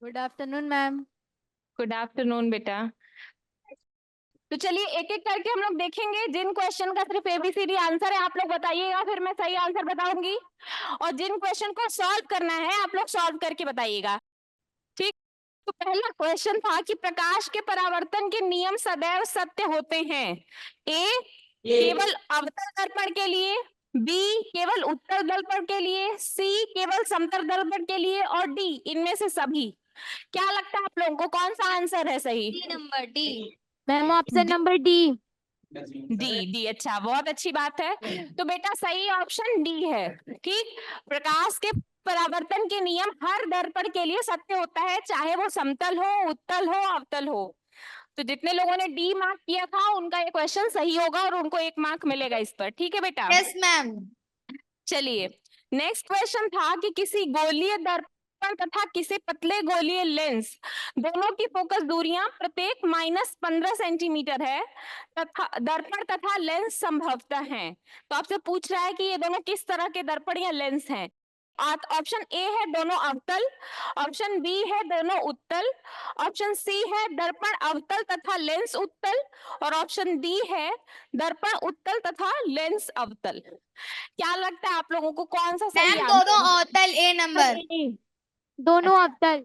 Good afternoon ma'am. Good afternoon बेटा। तो चलिए एक एक करके हम लोग देखेंगे। जिन क्वेश्चन का सिर्फ एबीसीडी आंसर है आप लोग बताइएगा, फिर मैं सही आंसर बताऊंगी। और जिन क्वेश्चन को सॉल्व करना है आप लोग सॉल्व करके बताइएगा, ठीक। तो पहला क्वेश्चन था कि प्रकाश के परावर्तन के नियम सदैव सत्य होते हैं। ए केवल अवतल दर्पण के लिए, बी केवल उत्तल दर्पण के लिए, सी केवल समतल दर्पण के लिए, और डी इनमें से सभी। क्या लगता है आप लोगों को कौन सा आंसर है सही? D number D. Ma'am option number D. D, अच्छा, बहुत अच्छी बात है। तो बेटा सही ऑप्शन डी है, ठीक। प्रकाश के परावर्तन के नियम हर दर्पण के लिए सत्य होता है, चाहे वो समतल हो, उत्तल हो, अवतल हो। तो जितने लोगों ने डी मार्क किया था उनका ये क्वेश्चन सही होगा और उनको 1 मार्क मिलेगा इस पर, ठीक है बेटा। Yes ma'am. चलिए नेक्स्ट क्वेश्चन था कि किसी गोलीय दर्पण तथा किसी पतले गोलीय लेंस दोनों की फोकस दूरियां प्रत्येक -15 सेंटीमीटर है तथा दर्पण तथा लेंस संभवतः हैं। तो आपसे पूछ रहा है कि ये दोनों किस तरह के दर्पण या लेंस हैं। ऑप्शन ए है दोनों अवतल, ऑप्शन बी है दोनों उत्तल, ऑप्शन सी है दर्पण अवतल तथा लेंस उत्तल, और ऑप्शन डी है दर्पण उत्तल तथा लेंस अवतल। क्या लगता है आप लोगों को कौन सा सही मैम आंसर? दोनों अवतल ए नंबर। दोनों अवतल।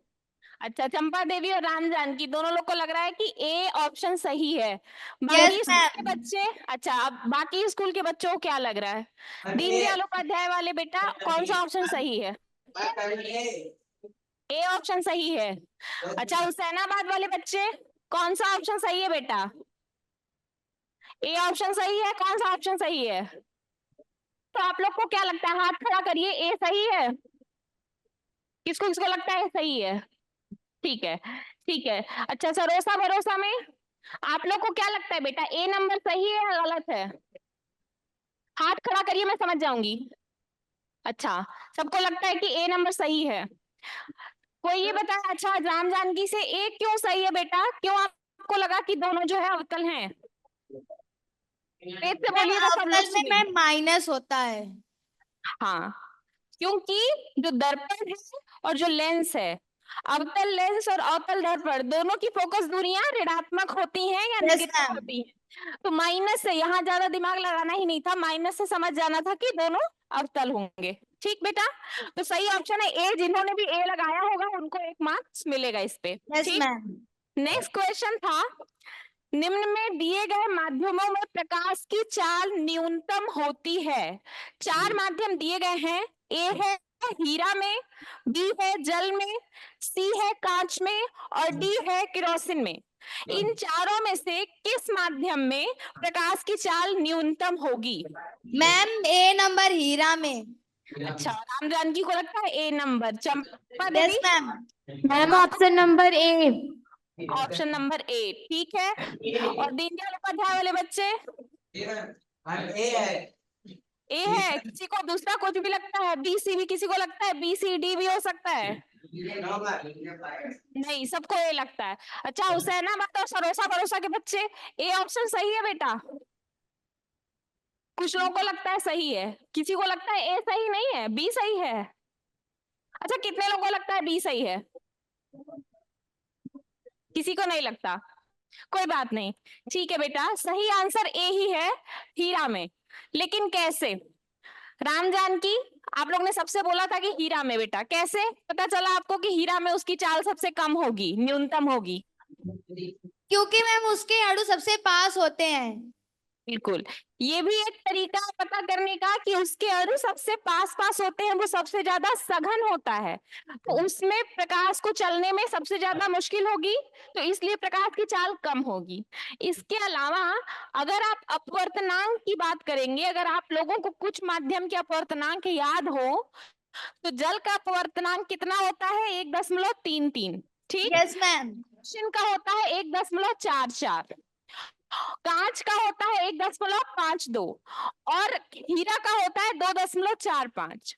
अच्छा, चंपा देवी और राम जानकी दोनों लोग को लग रहा है कि ए ऑप्शन सही है। यस बाकी स्कूल के मैम। बच्चे, अच्छा अब बाकी स्कूल के बच्चों को क्या लग रहा है? दीनदयाल उपाध्याय वाले बेटा कौन सा ऑप्शन सही है? ए ऑप्शन सही है। अच्छा हुसैनाबाद वाले बच्चे कौन सा ऑप्शन सही है बेटा? ए ऑप्शन सही है, कौन सा ऑप्शन सही है? तो आप लोग को क्या लगता है, हाथ खड़ा करिए, ए सही है? किसको किसको लगता है सही है? ठीक है, ठीक है। अच्छा सरोसा भरोसा में आप लोग को क्या लगता है बेटा, ए नंबर सही है या गलत है? हाथ खड़ा करिए मैं समझ जाऊंगी। अच्छा, सबको लगता है कि ए नंबर सही है। कोई ये बताए, अच्छा राम जानकी से ए क्यों सही है बेटा, क्यों आपको लगा कि दोनों जो है अवतल हैं? तेज से मैम बोलिएगा सब लोग अवतल में सुने। मैम माइनस होता है। हाँ, क्योंकि जो दर्पण है और जो लेंस है, अवतल लेंस और अवतल दर्पण दोनों की फोकस दूरियां ऋणात्मक होती हैं या यस नेगेटिव मैम। होती हैं। तो माइनस से यहाँ ज्यादा दिमाग लगाना ही नहीं था, माइनस से समझ जाना था कि दोनों अवतल होंगे, ठीक बेटा। तो सही ऑप्शन है ए, जिन्होंने भी ए लगाया होगा उनको 1 मार्क्स मिलेगा इस पे, यस ठीक। मैम। नेक्स्ट क्वेश्चन था, निम्न में दिए गए माध्यमों में प्रकाश की चाल न्यूनतम होती है। 4 माध्यम दिए गए हैं, ए है हीरा में, बी है जल में, सी है कांच में, और डी है केरोसिन में। इन चारों में से किस माध्यम में प्रकाश की चाल न्यूनतम होगी? मैम ए नंबर हीरा में। अच्छा, राम जानकी को लगता है A number. Champa yes Devi? Ma'am. Ma'am option number A. Option number A, ठीक है। और दीनदयाल उपाध्याय वाले बच्चे? ए है, किसी को दूसरा कुछ भी लगता है? बी सी भी किसी को लगता है? बी सी डी भी हो सकता है? नहीं, सबको ए लगता है। अच्छा हुसैनाबाद और सरोसा भरोसा के बच्चे, ए ऑप्शन सही है बेटा? कुछ लोगों को लगता है सही है, किसी को लगता है ए सही नहीं है, बी सही है। अच्छा कितने लोगों को लगता है बी सही है? किसी को नहीं लगता, कोई बात नहीं, ठीक है बेटा। सही आंसर ए ही है, हीरा में। लेकिन कैसे? राम जानकी, आप लोग ने सबसे बोला था कि हीरा में, बेटा कैसे पता चला आपको कि हीरा में उसकी चाल सबसे कम होगी, न्यूनतम होगी? क्योंकि मैम उसके अणु सबसे पास होते हैं। बिल्कुल, ये भी एक तरीका है पता करने का कि उसके अणु सबसे पास पास होते हैं, वो सबसे ज्यादा सघन होता है, तो उसमें प्रकाश को चलने में सबसे ज्यादा मुश्किल होगी, तो इसलिए प्रकाश की चाल कम होगी। इसके अलावा अगर आप अपवर्तनांक की बात करेंगे, अगर आप लोगों को कुछ माध्यम के अपवर्तनांक याद हो, तो जल का अपवर्तनांक कितना होता है? 1.33, ठीक। Yes ma'am. का होता है 1.44, कांच का होता है 1.52, और हीरा का होता है 2.45,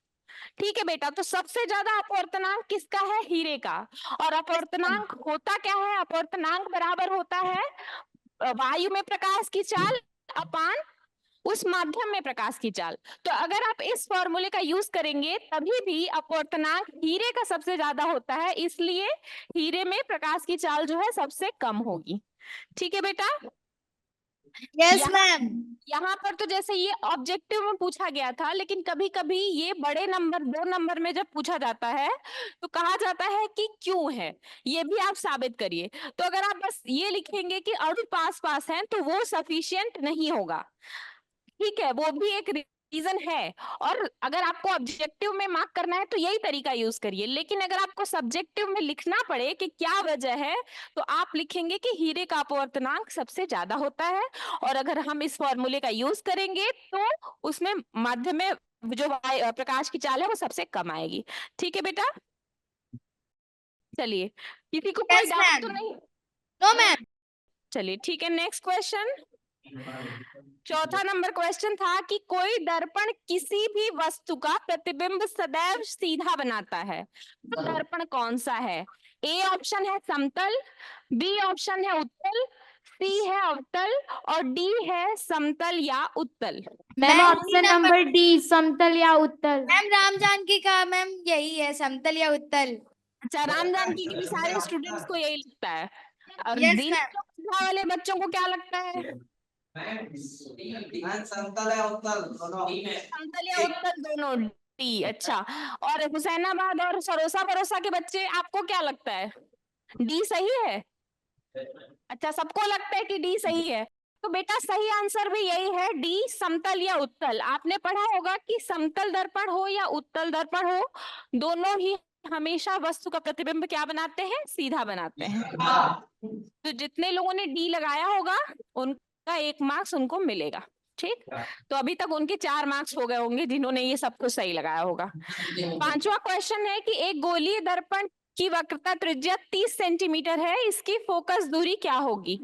ठीक है बेटा। तो सबसे ज्यादा अपवर्तनांक किसका है? हीरे का। और अपवर्तनांक होता क्या है? अपवर्तनांक बराबर होता है वायु में प्रकाश की चाल अपान उस माध्यम में प्रकाश की चाल। तो अगर आप इस फॉर्मूले का यूज करेंगे तभी भी अपवर्तनांक हीरे का सबसे ज्यादा होता है, इसलिए हीरे में प्रकाश की चाल जो है सबसे कम होगी। ठीक है बेटा। यस यहाँ मैम। यहाँ पर तो जैसे ये ऑब्जेक्टिव में पूछा गया था, लेकिन कभी कभी ये बड़े नंबर 2 नंबर में जब पूछा जाता है तो कहा जाता है कि क्यों है, ये भी आप साबित करिए। तो अगर आप बस ये लिखेंगे कि अणु पास पास हैं तो वो सफिशिएंट नहीं होगा, ठीक है, वो भी एक रीजन है। और अगर आपको ऑब्जेक्टिव में मार्क करना है तो यही तरीका यूज करिए, लेकिन अगर आपको सब्जेक्टिव में लिखना पड़े कि क्या वजह है तो आप लिखेंगे कि हीरे का अपवर्तनांक सबसे ज्यादा होता है, और अगर हम इस फॉर्मूले का यूज करेंगे तो उसमें माध्यम में जो प्रकाश की चाल है वो सबसे कम आएगी। ठीक है बेटा। चलिए, किसी को कोई यस डाउट तो मैम। नहीं? No ma'am. चलिए ठीक है, नेक्स्ट क्वेश्चन। चौथा नंबर क्वेश्चन था कि कोई दर्पण किसी भी वस्तु का प्रतिबिंब सदैव सीधा बनाता है, तो दर्पण कौन सा है? ए ऑप्शन है समतल, बी ऑप्शन है उत्तल, सी है अवतल, और डी है समतल या उत्तल। Ma'am ma'am option number D, समतल या उत्तल। मैम राम जानकी का मैम यही है, समतल या उत्तल। अच्छा, राम जानकी के भी सारे स्टूडेंट्स को यही लगता है, और यस दीन मैम। वाले बच्चों को क्या लगता है? समतल है उत्तल दोनों। समतल या उत्तल दोनों, डी। अच्छा, और हुसैनाबाद और सरोसा भरोसा के बच्चे, आपको क्या लगता है, डी सही है? अच्छा, सबको लगता है कि डी सही है, तो बेटा सही आंसर भी यही है, डी, समतल या उत्तल। आपने पढ़ा होगा कि समतल दर्पण हो या उत्तल दर्पण हो, दोनों ही हमेशा वस्तु का प्रतिबिंब क्या बनाते हैं, सीधा बनाते हैं। तो जितने लोगों ने डी लगाया होगा उनका 1 मार्क्स उनको मिलेगा। ठीक, तो अभी तक उनके 4 मार्क्स हो गए होंगे जिन्होंने ये सब कुछ सही लगाया होगा। 5वां क्वेश्चन है कि एक गोलीय दर्पण की वक्रता त्रिज्या 30 सेंटीमीटर है, इसकी फोकस दूरी क्या होगी?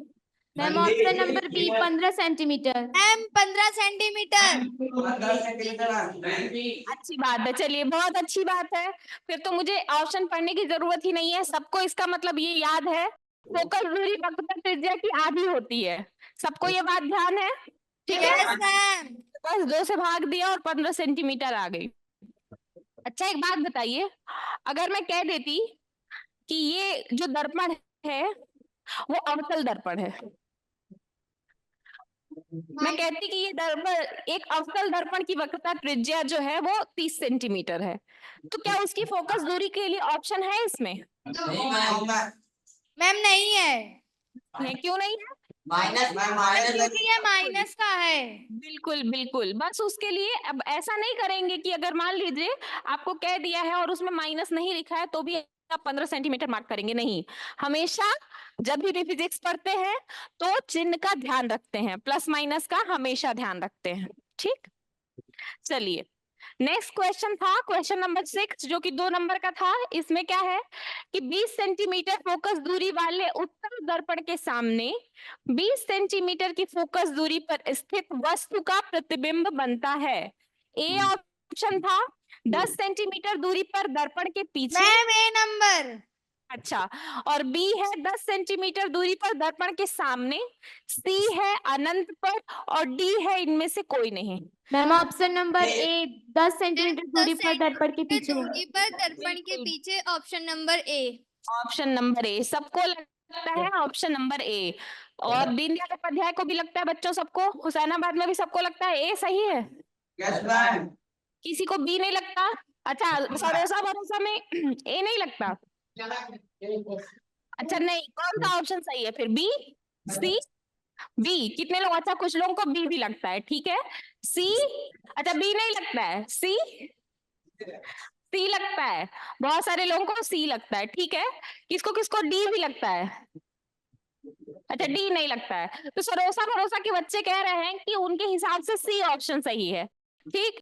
Ma'am option number B, 15 centimetre. Ma'am 15 centimetre. 15 centimetre. अच्छी बात है, चलिए बहुत अच्छी बात है, फिर तो मुझे ऑप्शन पढ़ने की जरूरत ही नहीं है, सबको इसका मतलब ये याद है, फोकस दूरी वक्रता त्रिज्या की आधी होती है। सबको ये बात ध्यान है? ठीक है, यस मैम। बस 2 से भाग दिया और 15 सेंटीमीटर आ गई। अच्छा, एक बात बताइए, अगर मैं कह देती कि ये जो दर्पण है वो अवतल दर्पण है, मैं कहती कि ये दर्पण, एक अवतल दर्पण की वक्रता त्रिज्या जो है वो 30 सेंटीमीटर है, तो क्या उसकी फोकस दूरी के लिए ऑप्शन है इसमें? नहीं मैम। मैम नहीं है, क्यों नहीं है? माइनस मैम, माइनस क्योंकि ये माइनस का है। बिल्कुल बिल्कुल, बस उसके लिए अब ऐसा नहीं करेंगे कि अगर मान लीजिए आपको कह दिया है और उसमें माइनस नहीं लिखा है तो भी आप 15 सेंटीमीटर मार्क करेंगे, नहीं। हमेशा जब भी फिजिक्स पढ़ते हैं तो चिन्ह का ध्यान रखते हैं, प्लस माइनस का हमेशा ध्यान रखते हैं। ठीक, चलिए नेक्स्ट क्वेश्चन था क्वेश्चन नंबर 6, जो कि 2 नंबर का था। इसमें क्या है कि 20 सेंटीमीटर फोकस दूरी वाले उत्तल दर्पण के सामने 20 सेंटीमीटर की फोकस दूरी पर स्थित वस्तु का प्रतिबिंब बनता है। ए ऑप्शन था 10 सेंटीमीटर दूरी पर दर्पण के पीछे। मैम ए नंबर। अच्छा, और बी है 10 सेंटीमीटर दूरी पर दर्पण के सामने, सी है अनंत पर, और डी है इनमें से कोई नहीं। मैम ऑप्शन नंबर ए, 10 सेंटीमीटर दूरी पर दर्पण के पीछे। दूरी पर दर्पण के पीछे, option number A. Option number ए सबको लगता है, ऑप्शन नंबर ए, और दीनदयाल उपाध्याय को भी लगता है बच्चों सबको, हुसैनाबाद में भी सबको लगता है ए सही है, यस मैम। किसी को बी नहीं लगता? अच्छा, सरोसा भरोसा में ए नहीं लगता? अच्छा, नहीं, कौन सा ऑप्शन सही है फिर, बी, सी, बी? कितने लोग, अच्छा कुछ लोगों को बी भी लगता है, ठीक है, सी, अच्छा बी नहीं लगता है, सी, सी लगता है, बहुत सारे लोगों को सी लगता है, ठीक है, किसको किसको डी भी लगता है? अच्छा, डी नहीं लगता है, तो सरोसा भरोसा के बच्चे कह रहे हैं कि उनके हिसाब से सी ऑप्शन सही है। ठीक,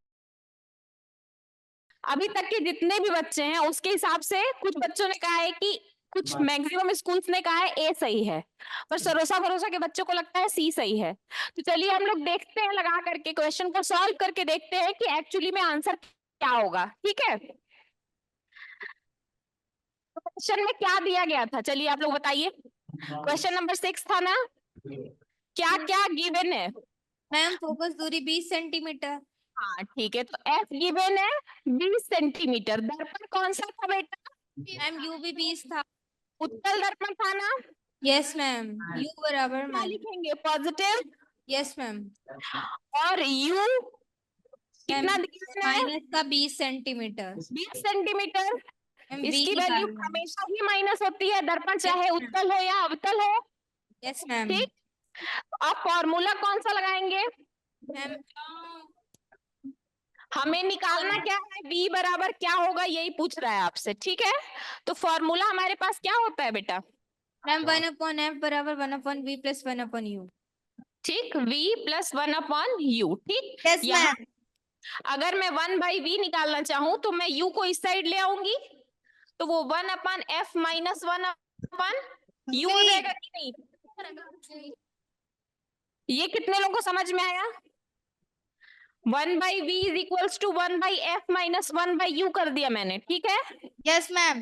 अभी तक के जितने भी बच्चे हैं उसके हिसाब से कुछ बच्चों ने कहा है कि, कुछ मैक्सिमम स्कूल्स ने कहा है ए सही है, पर सरोसा भरोसा के बच्चों को लगता है सी सही है। तो चलिए हम लोग देखते हैं, लगा करके क्वेश्चन को सॉल्व करके देखते हैं कि एक्चुअली में आंसर क्या होगा। ठीक है, क्वेश्चन में क्या दिया गया था, चलिए आप लोग बताइए। क्वेश्चन नंबर 6 था ना, क्या क्या गिवन है? मैम फोकस दूरी 20 सेंटीमीटर। हाँ ठीक है, तो एफ गिवन है 20 सेंटीमीटर। दर्पण कौन सा था बेटा? मैम यू भी 20 था। उत्तल दर्पण था ना? यस मैम, यू बराबर क्या मैम। लिखेंगे? पॉजिटिव। Yes ma'am. और यू कितना मैम दिया है? माइनस का 20 सेंटीमीटर। 20 सेंटीमीटर। मैम इसकी वैल्यू हमेशा ही माइनस होती है, दर्पण चाहे उत्तल हो या अवतल हो। Yes ma'am. ठीक, अब फॉर्मूला कौन सा लगाएंगे? मैम हमें निकालना क्या है, v बराबर क्या होगा यही पूछ रहा है आपसे। ठीक है, तो फॉर्मूला हमारे पास क्या होता है बेटा? मैम 1/f बराबर 1/v प्लस 1/u। ठीक, v प्लस 1/u। ठीक, यस यहाँ मैम। अगर मैं 1/v निकालना चाहूं तो मैं u को इस साइड ले आऊंगी, तो वो 1/f माइनस 1/u हो जाएगा कि नहीं? ये कितने लोगों को समझ में आया? 1/v is equals to 1/f minus 1/u कर दिया मैंने। ठीक है, यस मैम।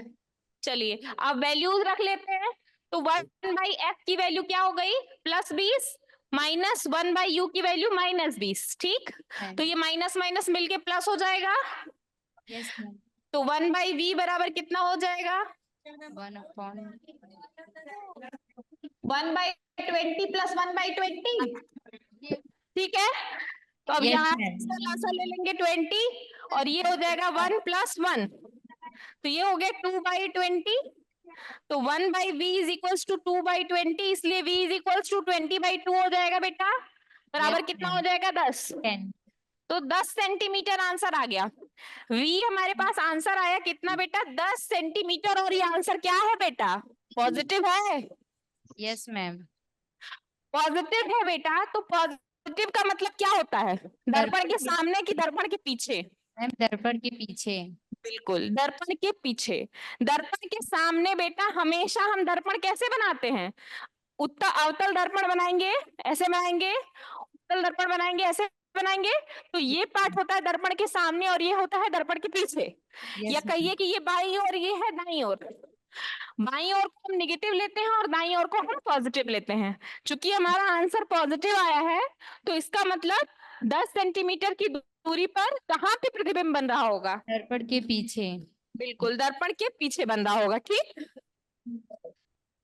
चलिए अब वैल्यूज रख लेते हैं। तो 1/f की वैल्यू क्या हो गई? +20 माइनस 1/u की वैल्यू -20। ठीक, तो ये माइनस माइनस मिलके प्लस हो जाएगा। Yes ma'am. तो 1/v बराबर कितना हो जाएगा? 1/20 प्लस 1/20। ठीक है, तो अब Yes, यहाँ ma'am. लासा ले लेंगे 20 और ये हो जाएगा 1 + 1, तो ये हो गया 2/20। तो 1/v इज इक्वल्स टू 2/20, इसलिए v इज इक्वल्स टू 20/2 हो जाएगा बेटा। बराबर Yes, कितना ma'am. हो जाएगा? 10। 10. तो 10 सेंटीमीटर आंसर आ गया। v हमारे पास आंसर आया कितना बेटा? 10 सेंटीमीटर। और ये आंसर क्या है बेटा? पॉजिटिव है। Yes, ma'am. पॉजिटिव है बेटा, तो पॉजिटिव का मतलब क्या होता है? दर्पण के सामने कि दर्पण के पीछे? मैम दर्पण के पीछे। बिल्कुल, दर्पण के पीछे। दर्पण के सामने बेटा हमेशा हम दर्पण कैसे बनाते हैं? अवतल दर्पण बनाएंगे, ऐसे बनाएंगे। उत्तल दर्पण बनाएंगे, ऐसे बनाएंगे। तो ये पार्ट होता है दर्पण के सामने और ये होता है दर्पण के पीछे। Yes, या कहिए कि ये बाईं ओर, ये है दाईं ओर। बाईं ओर को हम नेगेटिव लेते हैं और दाईं ओर को हम पॉजिटिव लेते हैं। चूंकि हमारा आंसर पॉजिटिव आया है, तो इसका मतलब 10 सेंटीमीटर की दूरी पर कहाँ पे प्रतिबिंब बन रहा होगा? दर्पण के पीछे। बिल्कुल, दर्पण के पीछे बन रहा होगा। ठीक,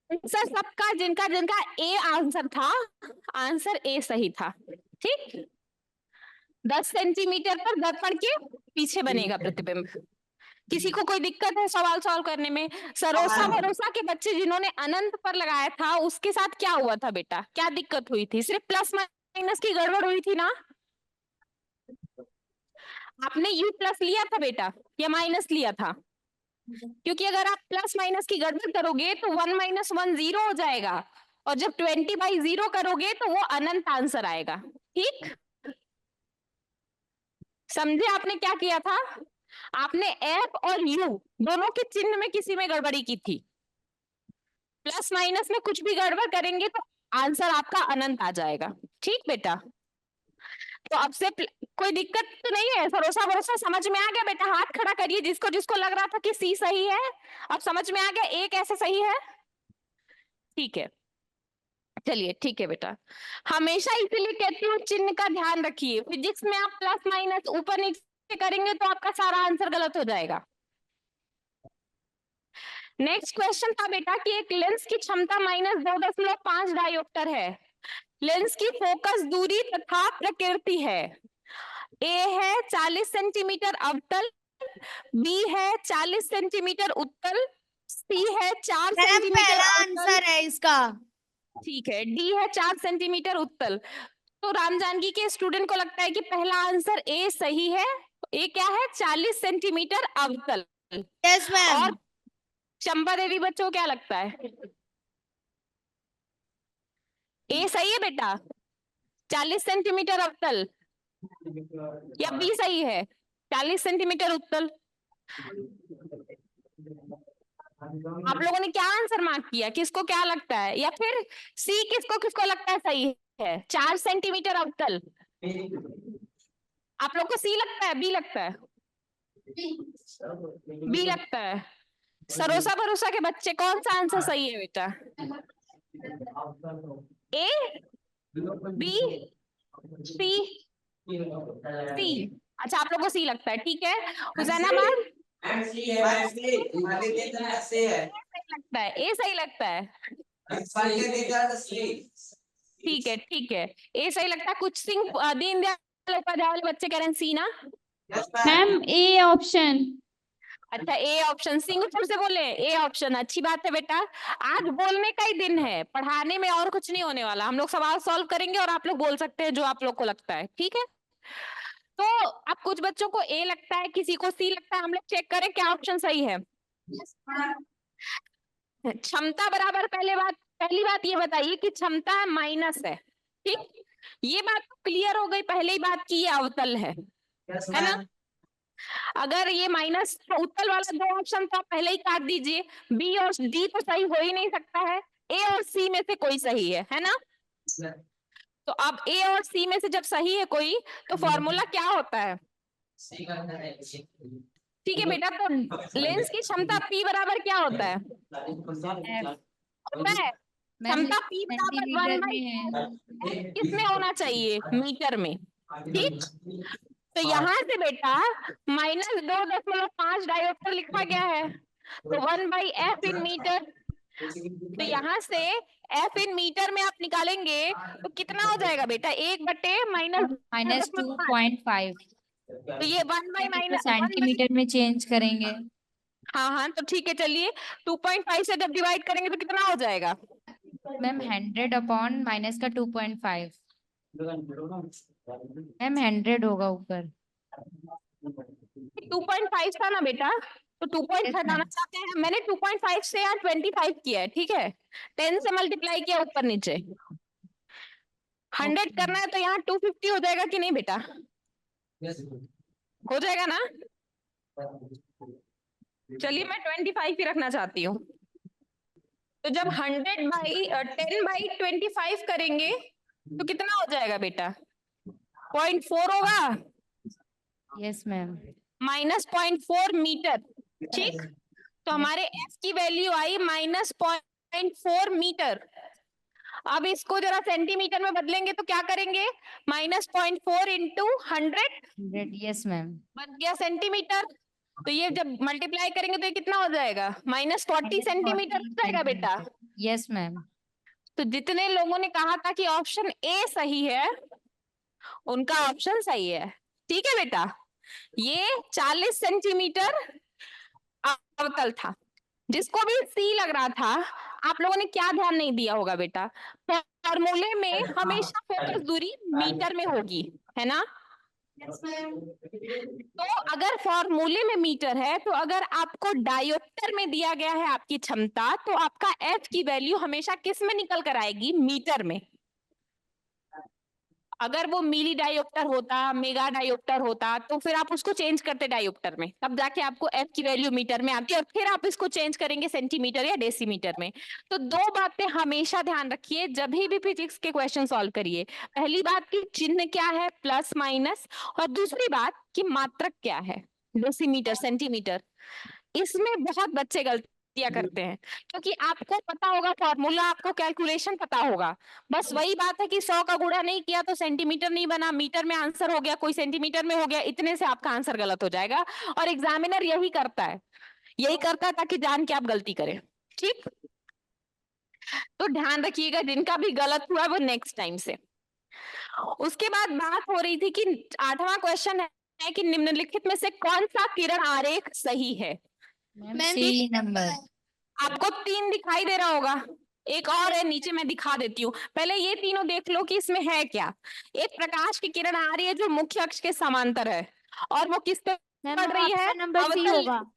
आंसर सबका जिनका जिनका ए आंसर था, आंसर ए सही था। ठीक, 10 सेंटीमीटर पर दर्पण के पीछे बनेगा प्रतिबिंब। किसी को कोई दिक्कत है सवाल सॉल्व करने में? सरोसा भरोसा के बच्चे जिन्होंने अनंत पर लगाया था उसके साथ क्या हुआ था बेटा? क्या दिक्कत हुई थी? सिर्फ प्लस माइनस की गड़बड़ हुई थी ना? आपने u प्लस लिया था बेटा या माइनस लिया था? क्योंकि अगर आप प्लस माइनस की गड़बड़ करोगे तो 1 - 1 0 हो जाएगा, और जब 20/0 करोगे तो वो अनंत आंसर आएगा। ठीक, समझे आपने क्या किया था? आपने f और u दोनों के चिन्ह में किसी में गड़बड़ी की थी। प्लस माइनस में कुछ भी गड़बड़ करेंगे तो आंसर आपका अनंत आ जाएगा। ठीक बेटा, तो अब से कोई दिक्कत तो नहीं है? भरोसा भरोसा समझ में आ गया बेटा? हाथ खड़ा करिए जिसको जिसको लग रहा था कि सी सही है। अब समझ में आ गया ए कैसे सही है? ठीक है, चलिए ठीक है बेटा। हमेशा इसीलिए कहती हूँ चिन्ह का ध्यान रखिए। फिजिक्स में आप प्लस माइनस ऊपर नीचे करेंगे तो आपका सारा आंसर गलत हो जाएगा। नेक्स्ट क्वेश्चन था बेटा कि एक लेंस की क्षमता -2.5 डायोप्टर है। लेंस की फोकस दूरी तथा प्रकृति है। ए है 40 सेंटीमीटर अवतल, बी है 40 सेंटीमीटर उत्तल, सी है 4 सेंटीमीटर पहला अवतल। आंसर है इसका। ठीक है, डी है 4 सेंटीमीटर उत्तल। तो राम जानकी के स्टूडेंट को लगता है कि पहला आंसर ए सही है। ए क्या है? 40 सेंटीमीटर अवतल। Yes ma'am. और चंपा देवी बच्चों को क्या लगता है? ए सही है बेटा? 40 सेंटीमीटर अवतल, या बी सही है 40 सेंटीमीटर उत्तल? आप लोगों ने क्या आंसर मार्क किया? किसको क्या लगता है? या फिर सी किसको किसको लगता है सही है? 4 सेंटीमीटर अवतल। आप लोग को सी लगता है, बी लगता है? बी लगता है। सरोसा भरोसा के बच्चे कौन सा आंसर सही है बेटा? ए, बी सी, सी। अच्छा, आप लोग को सी लगता है, ठीक है। हुसैना मैम, मैम सी है, मैम सी हमारे देता सी है, सही लगता है, ए सही लगता है, पढ़ के देता सी। ठीक है, ठीक है, ए सही लगता है। कुछ सिंह दीनदयाल उपाध्याय वाले बच्चे कह रहे हैं सी ना। Yes ma'am A option. अच्छा, ए ऑप्शन, सिंगापुर से बोले ए ऑप्शन, अच्छी बात है बेटा। आज बोलने का ही दिन है, पढ़ाने में और कुछ नहीं होने वाला। हम लोग सवाल सॉल्व करेंगे और आप लोग बोल सकते हैं जो आप लोग को लगता है, ठीक है। तो अब कुछ बच्चों को ए लगता है, किसी को सी लगता है, हम लोग चेक करें क्या ऑप्शन सही है। क्षमता बराबर, पहली बात ये बताइए कि क्षमता माइनस है, ठीक। ये बात क्लियर हो गई, पहले ही बात की, ये अवतल है ना। अगर ये माइनस उत्तल वाला दो ऑप्शन था, पहले ही काट दीजिए। बी और डी तो सही हो ही नहीं सकता है, ए और सी में से कोई सही है ना। तो अब ए और सी में से जब सही है कोई, तो फॉर्मूला क्या होता है। ठीक है बेटा, तो लेंस की क्षमता P बराबर क्या होता है, होता है मैम क्षमता P बराबर 1 सेंटीमीटर बाई में है। किसमें होना चाहिए, मीटर में, ठीक। तो यहाँ से बेटा -2.5 डायोप्टर लिखा गया है, तो 1/f इन मीटर। तो यहाँ से f इन मीटर में आप निकालेंगे तो कितना हो जाएगा बेटा, 1/- -2.5 तो ये 1/- सेंटीमीटर में चेंज करेंगे। हाँ हाँ, तो ठीक है, चलिए 2.5 से जब डिवाइड करेंगे तो कितना हो जाएगा। मैम 100 अपॉन माइनस का 2.5। मैम 100 होगा ऊपर। 2.5 था ना बेटा, तो 2.5 Yes, हटाना ma'am. चाहते हैं। मैंने 2.5 से यहाँ 25 किया है, ठीक है, 10 से मल्टीप्लाई किया ऊपर नीचे। 100 करना है तो यहाँ 250 हो जाएगा कि नहीं बेटा, हो जाएगा ना। चलिए मैं 25 ही रखना चाहती हूँ। तो जब 10/25 करेंगे तो कितना हो जाएगा बेटा, 0.4 होगा, यस मैम। -0.4 मीटर, ठीक। तो हमारे f की वैल्यू आई -0.4 मीटर। अब इसको जरा सेंटीमीटर में बदलेंगे तो क्या करेंगे, -0.4 इंटू 100 यस मैम। बन गया सेंटीमीटर। तो ये जब मल्टीप्लाई करेंगे तो ये कितना हो जाएगा, -40 सेंटीमीटर हो जाएगा बेटा। Yes ma'am. तो जितने लोगों ने कहा था कि ऑप्शन ए सही है, उनका ऑप्शन सही है, ठीक है बेटा। ये 40 सेंटीमीटर अवतल था। जिसको भी सी लग रहा था, आप लोगों ने क्या ध्यान नहीं दिया होगा बेटा, फॉर्मूले में हमेशा फोकस दूरी मीटर में होगी, है ना। तो अगर फॉर्मूले में मीटर है, तो अगर आपको डायोप्टर में दिया गया है आपकी क्षमता, तो आपका एफ की वैल्यू हमेशा किस में निकल कर आएगी, मीटर में। अगर वो मिली डायोप्टर होता, मेगा डायोप्टर होता, तो फिर आप उसको चेंज करते डायोप्टर में, तब जाके आपको एफ की वैल्यू मीटर में आती है, और फिर आप इसको चेंज करेंगे सेंटीमीटर या डेसीमीटर में। तो दो बातें हमेशा ध्यान रखिए जब भी फिजिक्स के क्वेश्चन सॉल्व करिए। पहली बात की चिन्ह क्या है, प्लस माइनस, और दूसरी बात की मात्रक क्या है, डेसीमीटर सेंटीमीटर। इसमें बहुत बच्चे गलतियां करते हैं, क्योंकि आपको पता होगा फॉर्मूला, आपको कैलकुलेशन पता होगा, बस वही बात है कि 100 का गुणा नहीं किया तो सेंटीमीटर नहीं बना, मीटर में आंसर हो गया, कोई सेंटीमीटर में हो गया, इतने से आपका आंसर गलत हो जाएगा। और एग्जामिनर यही करता है, यही करता है ताकि जान के आप गलती करें, ठीक। तो ध्यान रखिएगा, जिनका भी गलत हुआ वो नेक्स्ट टाइम से। उसके बाद बात हो रही थी कि 8वां क्वेश्चन है कि निम्नलिखित में से कौन सा किरण आरेख सही है। Ma'am C number. आपको 3 दिखाई दे रहा होगा, एक और है नीचे, मैं दिखा देती हूँ। पहले ये तीनों देख लो कि इसमें है क्या। एक प्रकाश की किरण आ रही है जो मुख्य अक्ष के समांतर है, और वो किस पे पड़ रही है, ऑप्शन नंबर सी अवतल। होगा।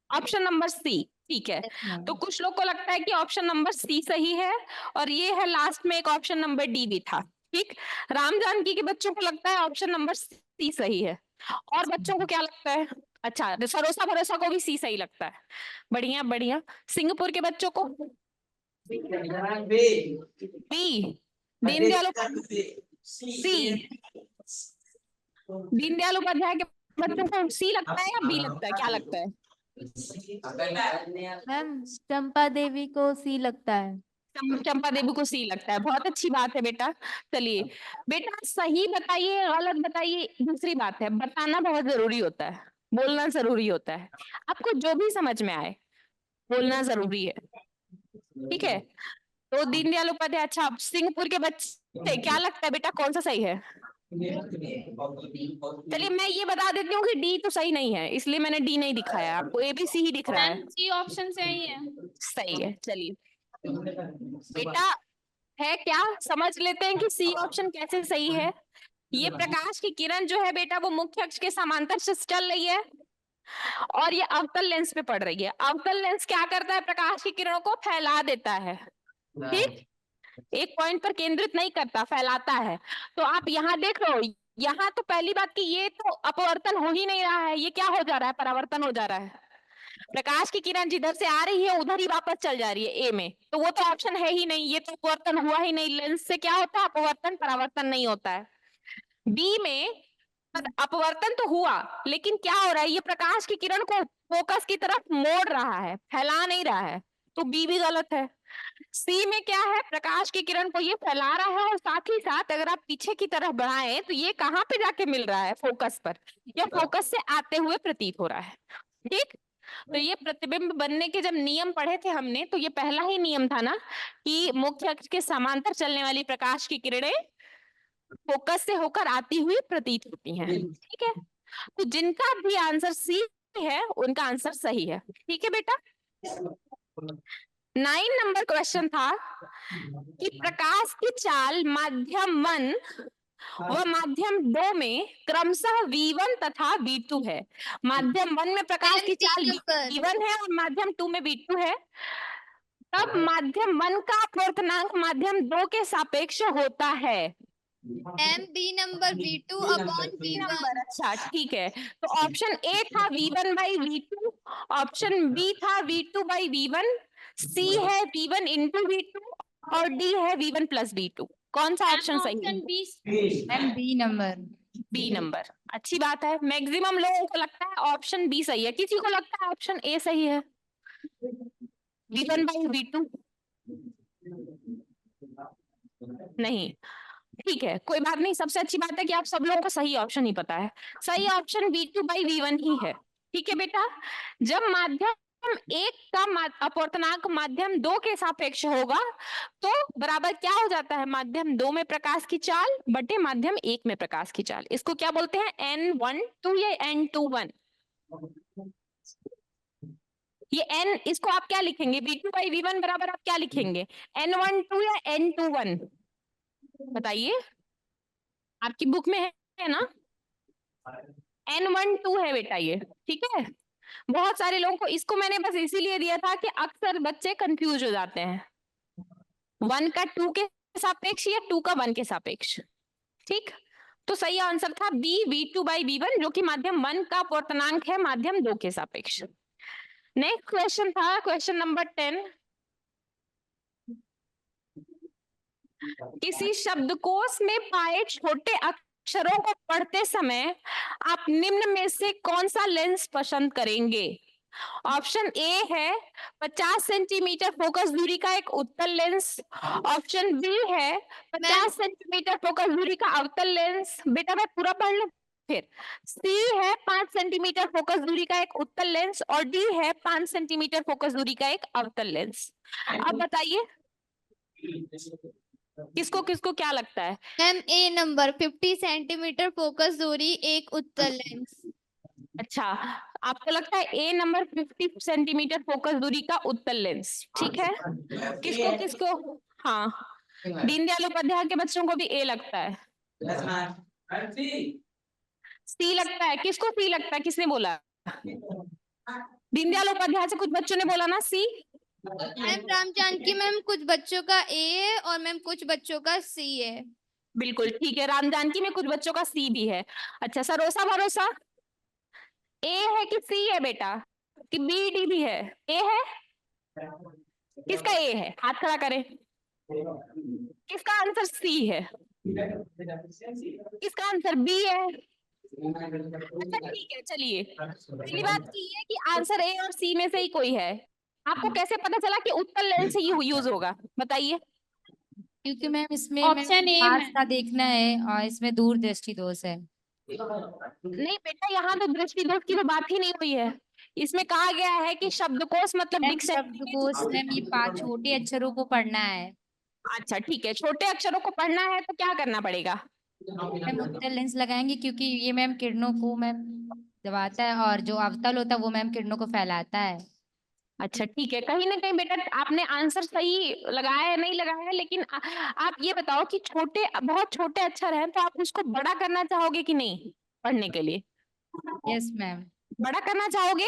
ऑप्शन नंबर सी, ठीक है। Yes, ma'am. तो कुछ लोग को लगता है कि ऑप्शन नंबर सी सही है, और ये है लास्ट में एक ऑप्शन नंबर डी भी था, ठीक। राम जानकी के बच्चों को लगता है ऑप्शन नंबर सी सही है, और बच्चों को क्या लगता है, अच्छा सरोसा भरोसा को भी सी सही लगता है, बढ़िया बढ़िया। सिंगापुर के बच्चों को बी, दीनदयाल सी, दीनदयाल उपाध्याय के बच्चों को सी लगता है या बी लगता है, क्या लगता है। मैम चंपा देवी को सी लगता है। चंपा देवी को सी लगता है, बहुत अच्छी बात है बेटा। चलिए बेटा, सही बताइए गलत बताइए दूसरी बात है, बताना बहुत जरूरी होता है, बोलना जरूरी होता है। आपको जो भी समझ में आए बोलना जरूरी है, ठीक है। तो दीनदयाल उपाध्याय, अच्छा सिंहपुर के बच्चे, क्या लगता है बेटा कौन सा सही है? चलिए मैं ये बता देती हूँ कि डी तो सही नहीं है, इसलिए मैंने डी नहीं दिखाया आपको, ABC ही दिख रहा है। सी ऑप्शन सही है। सही है। चलिए बेटा, है क्या, समझ लेते हैं कि सी ऑप्शन कैसे सही है। ये प्रकाश की किरण जो है बेटा, वो मुख्य अक्ष के समांतर से चल रही है और ये अवतल लेंस पे पड़ रही है। अवतल लेंस क्या करता है? प्रकाश की किरणों को फैला देता है, ठीक, एक पॉइंट पर केंद्रित नहीं करता, फैलाता है। तो आप यहाँ देख रहे हो, यहाँ तो पहली बात कि ये तो अपवर्तन हो ही नहीं रहा है, ये क्या हो जा रहा है? परावर्तन हो जा रहा है। प्रकाश की किरण जिधर से आ रही है उधर ही वापस चल जा रही है ए में, तो वो तो ऑप्शन है ही नहीं, ये तो अपवर्तन हुआ ही नहीं। लेंस से क्या होता है? अपवर्तन, परावर्तन नहीं होता है। बी में अपवर्तन तो हुआ, लेकिन क्या हो रहा है? ये प्रकाश की किरण को फोकस की तरफ मोड़ रहा है, फैला नहीं रहा है, तो बी भी गलत है। सी में क्या है? प्रकाश की किरण को ये फैला रहा है और साथ ही साथ अगर आप पीछे की तरफ बढ़ाएं तो ये कहाँ पे जाके मिल रहा है? फोकस पर, या फोकस से आते हुए प्रतीत हो रहा है, ठीक। तो ये प्रतिबिंब बनने के जब नियम पढ़े थे हमने, तो ये पहला ही नियम था ना कि मुख्य अक्ष के समांतर चलने वाली प्रकाश की किरणें फोकस से होकर आती हुई प्रतीत होती हैं, ठीक है। तो जिनका भी आंसर सी है उनका आंसर सही है, ठीक है बेटा। 9 नंबर क्वेश्चन था कि प्रकाश की चाल माध्यम 1 व माध्यम 2 में क्रमशः V1 तथा V2 है। माध्यम 1 में प्रकाश की चाल V1 है और माध्यम 2 में V2 है। तब माध्यम 1 का अपवर्तनांक माध्यम 2 के सापेक्ष होता है। B number V2 upon V1। अच्छा ठीक है, तो ऑप्शन ए था V1 by V2, option B था V2 बाई V1, सी है V1 इंटू V2 और डी है V1 प्लस V2। कौन सा ऑप्शन सही है? B number. बी नंबर, अच्छी बात है। मैक्सिमम लोगों को लगता है ऑप्शन बी सही है, किसी को लगता है ऑप्शन ए सही है, V1 बाई V2। नहीं, ठीक है कोई बात नहीं, सबसे अच्छी बात है कि आप सब लोगों को सही ऑप्शन ही पता है। सही ऑप्शन V2 बाई V1 ही है, ठीक है बेटा। जब माध्यम 1 का अपवर्तनांक माध्यम 2 के सापेक्ष होगा तो बराबर क्या हो जाता है? माध्यम 2 में प्रकाश की चाल बटे माध्यम 1 में प्रकाश की चाल। इसको क्या बोलते हैं? N12 या N21। ये N, इसको आप क्या लिखेंगे? V2 बाई V1 बराबर आप क्या लिखेंगे? N12 या N21 बताइए, आपकी बुक में है ना? N12 है बेटा ये, ठीक है। बहुत सारे लोगों को, इसको मैंने बस इसीलिए दिया था कि अक्सर बच्चे कंफ्यूज हो जाते हैं, 1 का 2 के सापेक्ष या 2 का 1 के सापेक्ष, ठीक। तो सही आंसर था बी, V2 बाई V1, जो कि माध्यम 1 का अपवर्तनांक है माध्यम 2 के सापेक्ष। नेक्स्ट क्वेश्चन था क्वेश्चन नंबर 10। किसी शब्दकोश में पाए छोटे अक्षरों को पढ़ते समय आप निम्न में से कौन सा लेंस पसंद करेंगे? ऑप्शन ए है 50 सेंटीमीटर फोकस दूरी का एक उत्तल लेंस, ऑप्शन बी है 50 सेंटीमीटर फोकस दूरी का अवतल लेंस। बेटा मैं पूरा पढ़ लूं फिर। सी है 5 सेंटीमीटर फोकस दूरी का एक उत्तल लेंस और डी है 5 सेंटीमीटर फोकस दूरी का एक अवतल लेंस। अब बताइए किसको किसको क्या लगता है? मैम ए नंबर 50 सेंटीमीटर फोकस दूरी एक उत्तल लेंस। अच्छा, आपको लगता है ए नंबर 50 सेंटीमीटर फोकस दूरी का उत्तल लेंस, ठीक है। किसको किसको? हाँ, दीनदयाल उपाध्याय के बच्चों को भी ए लगता है, सी लगता है। किसको सी लगता है? किसने बोला? दीनदयाल उपाध्याय से कुछ बच्चों ने बोला ना सी। मैम राम जानकी मैम कुछ बच्चों का ए है और मैम कुछ बच्चों का सी है। बिल्कुल ठीक है, राम जानकी में कुछ बच्चों का सी भी है। अच्छा सरोसा भरोसा, ए है कि सी है बेटा, कि बी डी भी है? ए है, किसका ए है? हाथ खड़ा करें। किसका आंसर सी है? किसका आंसर बी है? अच्छा ठीक है, चलिए पहली बात की है कि आंसर ए और सी में से ही कोई है, आपको कैसे पता चला कि उत्तल लेंस ही यूज होगा, बताइए। क्योंकि मैम इसमें ऑप्शन ए पास का देखना है और इसमें दूर दृष्टि दोष है। नहीं बेटा, यहाँ तो दृष्टि दोष की तो बात ही नहीं हुई है। इसमें कहा गया है कि शब्दकोश मतलब मैम डिक्शनरी। शब्दकोश मैम ये 5 छोटे अक्षरों को पढ़ना है। अच्छा ठीक है, छोटे अक्षरों को पढ़ना है तो क्या करना पड़ेगा? मैम उत्तल लेंस लगाएंगे क्योंकि ये मैम किरणों को मैम दबाता है और जो अवतल होता है वो मैम किरणों को फैलाता है। अच्छा ठीक है, कहीं ना कहीं बेटा आपने आंसर सही लगाया है, नहीं लगाया है, लेकिन आप ये बताओ कि बहुत छोटे अक्षर हैं तो आप उसको बड़ा करना चाहोगे कि नहीं पढ़ने के लिए? Yes ma'am. बड़ा करना चाहोगे?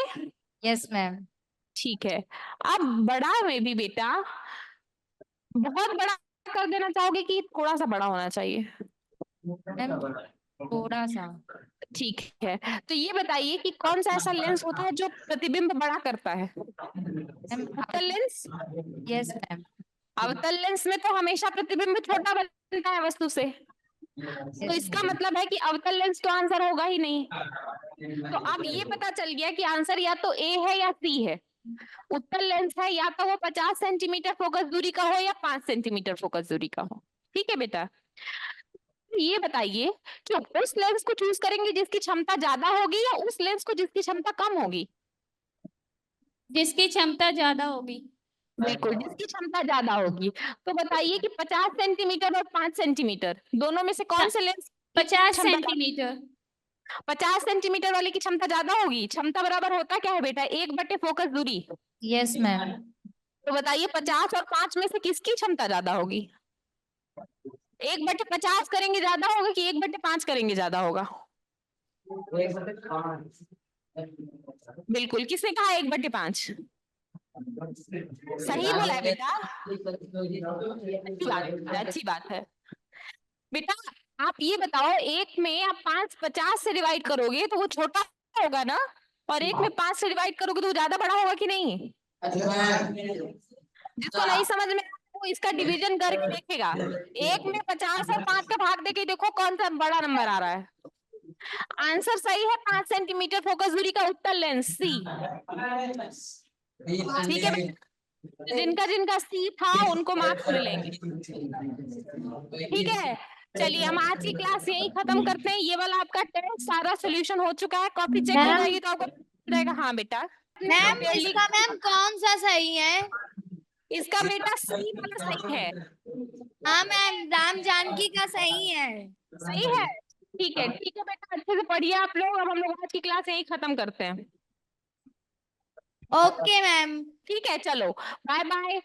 Yes ma'am. ठीक है। अब बड़ा में भी बेटा बहुत बड़ा कर देना चाहोगे कि थोड़ा सा बड़ा होना चाहिए? मैम थोड़ा सा। ठीक है, तो ये बताइए कि कौन सा ऐसा लेंस होता है जो प्रतिबिंब बड़ा करता है? मैम अवतल लेंस। Yes ma'am. अवतल लेंस में तो हमेशा प्रतिबिंब छोटा बनता है वस्तु से, तो इसका मतलब है कि अवतल लेंस तो आंसर होगा ही नहीं। तो अब ये पता चल गया कि आंसर या तो ए है या सी है। उत्तल लेंस है या तो वो 50 सेंटीमीटर फोकस दूरी का हो या 5 सेंटीमीटर फोकस दूरी का हो। ठीक है बेटा, ये बताइए कि उस लेंस को चूज करेंगे जिसकी क्षमता ज्यादा होगी या उस लेंस को जिसकी क्षमता कम होगी? जिसकी क्षमता ज्यादा होगी। बिल्कुल, जिसकी क्षमता ज्यादा होगी। तो बताइए कि 50 सेंटीमीटर और 5 सेंटीमीटर दोनों में से कौन से लेंस 50 सेंटीमीटर। 50 सेंटीमीटर वाले की क्षमता ज्यादा होगी। क्षमता बराबर होता क्या है बेटा? 1/, फोकस दूरी। Yes ma'am. तो बताइए 50 और 5 में से किसकी क्षमता ज्यादा होगी? 1/50 करेंगे ज्यादा होगा कि 1/5 करेंगे ज्यादा होगा? बिल्कुल, किसने कहा 1/5? सही बोला है बेटा, अच्छी बात है। बेटा आप ये बताओ, एक में आप 5 50 से डिवाइड करोगे तो वो छोटा होगा ना, और एक में 5 से डिवाइड करोगे तो वो ज्यादा बड़ा होगा कि नहीं? जिसको नहीं समझ में वो इसका डिवीजन करके देखेगा। एक में 50 और 5 का भाग देके देखो कौन सा बड़ा नंबर आ रहा है। आंसर सही है 5 सेंटीमीटर फोकस दूरी का उत्तल लेंस सी। ठीक है, जिनका जिनका सी था उनको मार्क्स मिलेंगे। ठीक है, चलिए हम आज की क्लास यही खत्म करते हैं। ये वाला आपका टेस्ट सारा सोल्यूशन हो चुका है, कॉपी चेक हो जाएगी तो आपको पता रहेगा। हाँ बेटा, मैम इसका मैम कौन सा सही है? इसका बेटा सी वाला सही है। हाँ मैम, राम जानकी का सही है। सही है, ठीक है ठीक है बेटा, अच्छे से पढ़िए आप लोग। अब हम लोग आज की क्लास यही खत्म करते हैं। Okay ma'am. ठीक है, चलो बाय बाय।